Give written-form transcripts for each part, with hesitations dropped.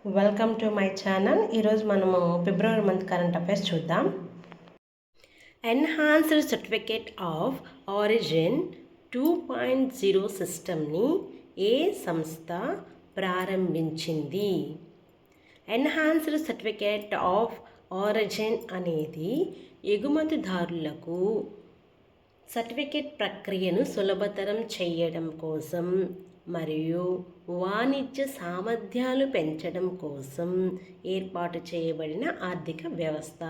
Welcome to my channel. ఈరోజు మనము ఫిబ్రవరి month current affairs చూద్దాం. ఎన్హాన్స్డ్ సర్టిఫికేట్ ఆఫ్ ఆరిజిన్ 2.0 సిస్టమ్ని ఏ సంస్థ ప్రారంభించింది? ఎన్హాన్స్డ్ సర్టిఫికేట్ ఆఫ్ ఆరిజిన్ అనేది ఎగుమతిదారులకు సర్టిఫికేట్ ప్రక్రియను సులభతరం చేయడం కోసం మరియు వాణిజ్య సామర్థ్యాలు పెంచడం కోసం ఏర్పాటు చేయబడిన ఆర్థిక వ్యవస్థ.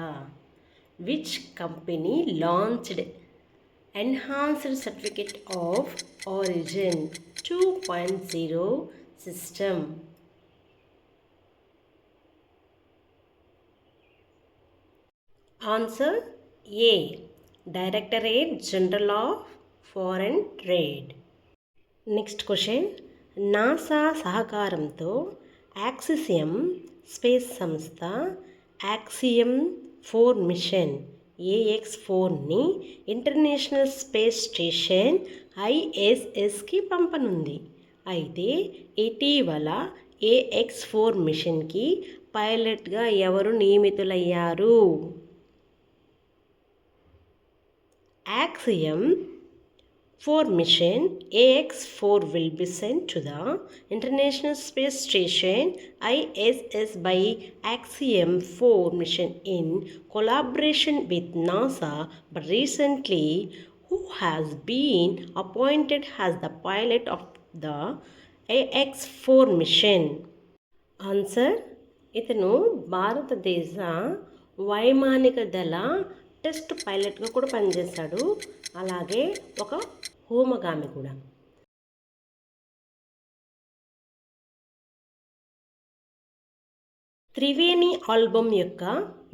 Which company launched enhanced certificate of origin 2.0 system? Answer A. Directorate general of foreign trade. Next question. NASA సహకారంతో యాక్సియం స్పేస్ సంస్థ యాక్సియం-4 మిషన్ AX-4ని ఇంటర్నేషనల్ స్పేస్ స్టేషన్ ISSకి పంపనుంది. అయితే ఇటీవల AX-4 మిషన్కి పైలట్గా ఎవరు నియమితులయ్యారు? Axiom-4 mission AX-4 will be sent to the International Space Station ISS by Axiom-4 mission in collaboration with NASA, but recently who has been appointed as the pilot of the AX-4 mission? Answer. ఇతను భారతదేశ వైమానిక దళ test పైలట్గా కూడా పనిచేశాడు. అలాగే ఒక హోమగామి కూడా. త్రివేణి ఆల్బమ్ యొక్క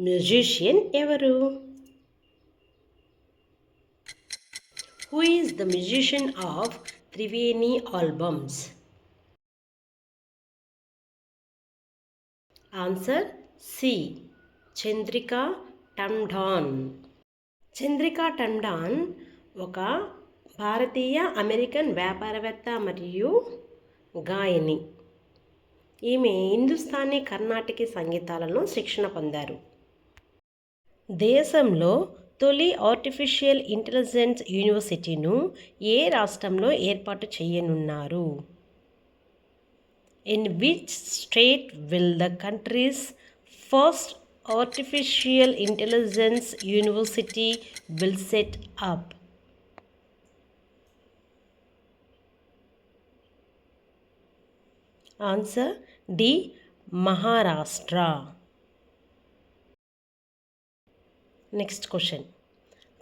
మ్యూజిషియన్ ఎవరు? Who is the musician of Triveni albums? Answer C. Chandrika Tandon. Chandrika Tandon ఒక భారతీయ అమెరికన్ వ్యాపారవేత్త మరియు గాయని. ఈమె హిందుస్థానీ కర్ణాటక సంగీతాలలో శిక్షణ పొందారు. దేశంలో తొలి ఆర్టిఫిషియల్ ఇంటెలిజెన్స్ యూనివర్సిటీను ఏ రాష్ట్రంలో ఏర్పాటు చేయనున్నారు? In which state will the country's first artificial intelligence university will set up? Answer D. Maharashtra. Next question.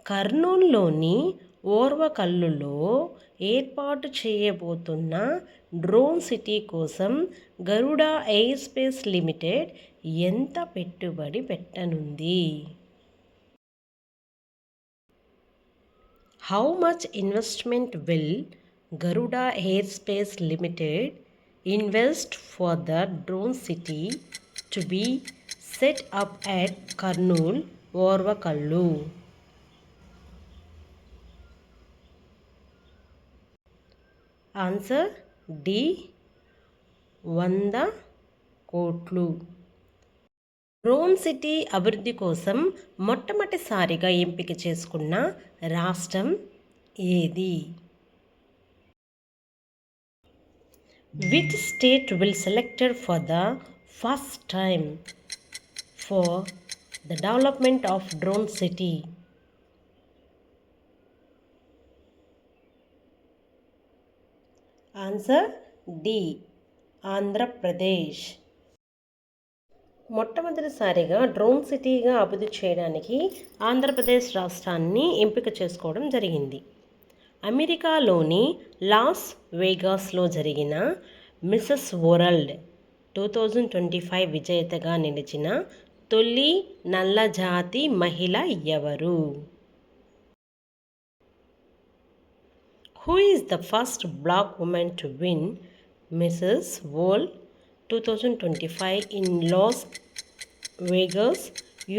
కర్నూలులోని ఓర్వకల్లులో ఏర్పాటు చేయబోతున్న డ్రోన్ సిటీ కోసం గరుడ ఎయిర్ స్పేస్ లిమిటెడ్ ఎంత పెట్టుబడి పెట్టనుంది? How much investment will Garuda air space limited invest for the drone city to be set up at Kurnool Orvakal? Answer D. 100 కోట్లు. Drone city అభివృద్ధి కోసం మొట్టమొదటిసారిగా ఎంపిక చేసుకున్న రాష్ట్రం ఏది? Which state will selected for the first time for the development of drone city? Answer D. Andhra Pradesh. మొట్టమొదటిసారిగా drone సిటీగా అభివృద్ధి చేయడానికి ఆంధ్రప్రదేశ్ రాష్ట్రాన్ని ఎంపిక చేసుకోవడం జరిగింది. అమెరికాలోని లాస్ వేగాస్లో జరిగిన మిసెస్ వరల్డ్ 2025 విజేతగా నిలిచిన తొలి నల్లజాతి మహిళ ఎవరు? Who is the first black woman to win Mrs. World 2025 in Las Vegas,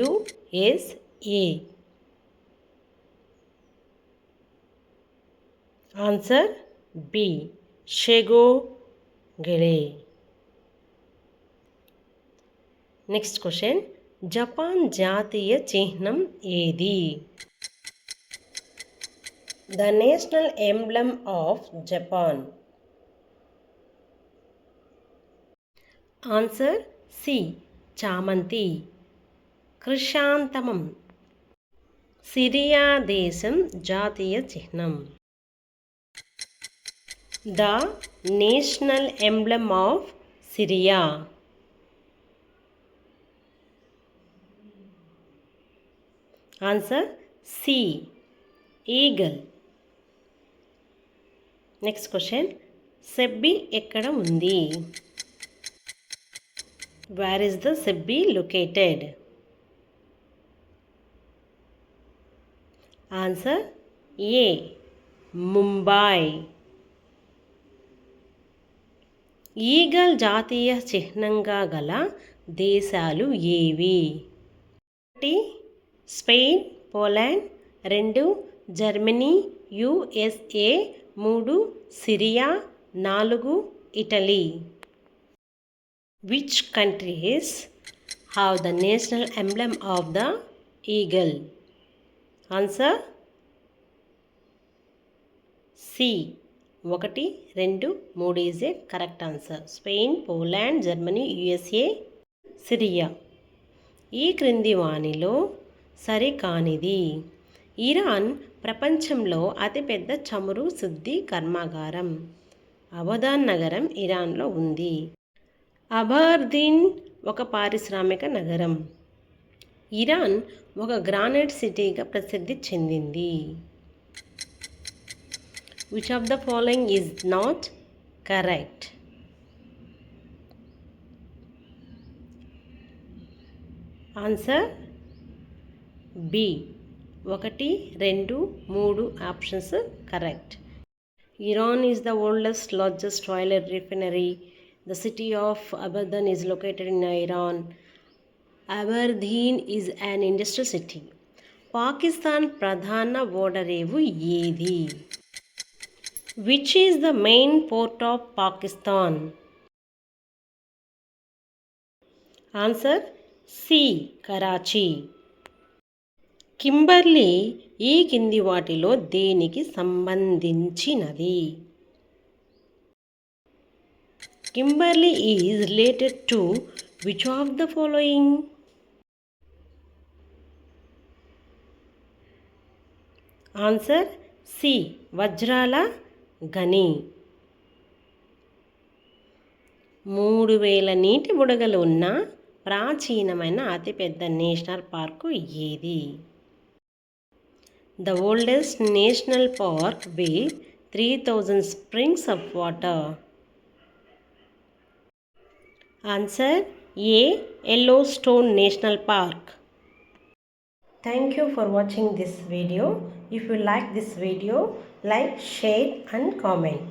USA? Answer B. Shego Gere. Next question, Japan జాతీయ చిహ్నం ఏది? The national emblem of Japan. Answer C, చామంతి. క్రిషాంతమం. సిరియా దేశం జాతీయ చిహ్నం. The national emblem of Syria. Answer C, eagle. Next question, SEBI ఎక్కడ ఉంది? Where is the SEBI located? Answer A, Mumbai. Eagle జాతీయ చిహ్నంగా గల దేశాలు ఏవి? 1 Spain, Poland. 2 Germany, USA. 3 Syria. 4 Italy. Which countries have the national emblem of the eagle? Answer C. 1, 2, 3 is a correct answer. Spain, Poland, Germany, USA, Syria. ఈ క్రింది వానిలో సరికానిది. Iran ప్రపంచంలో అతిపెద్ద చమురు శుద్ధి కర్మాగారం. అబదాన్ నగరం ఇరాన్లో ఉంది. అబర్దీన్ ఒక పారిశ్రామిక నగరం. ఇరాన్ ఒక గ్రానైట్ సిటీగా ప్రసిద్ధి చెందింది. Which of the following is not correct? Answer B. 1, 2, 3 options correct. Iran is the world's largest oil refinery. The city of Abadan is located in Iran. Aberdeen is an industrial city. Pakistan ప్రధాన ఓడరేవు ఏది? Which is the main port of Pakistan? Answer C, Karachi. Kimberly ఈ కింది వాటిలో దేనికి సంబంధించినది? Kimberley is related to which of the following? Answer C, వజ్రాల గని. 3000 నీటి బుడగలు ఉన్న ప్రాచీనమైన అతిపెద్ద నేషనల్ పార్కు ఏది? The oldest national park with 3000 springs of water. Answer A, Yellowstone National Park. Thank you for watching this video. If you like this video, like, share and comment.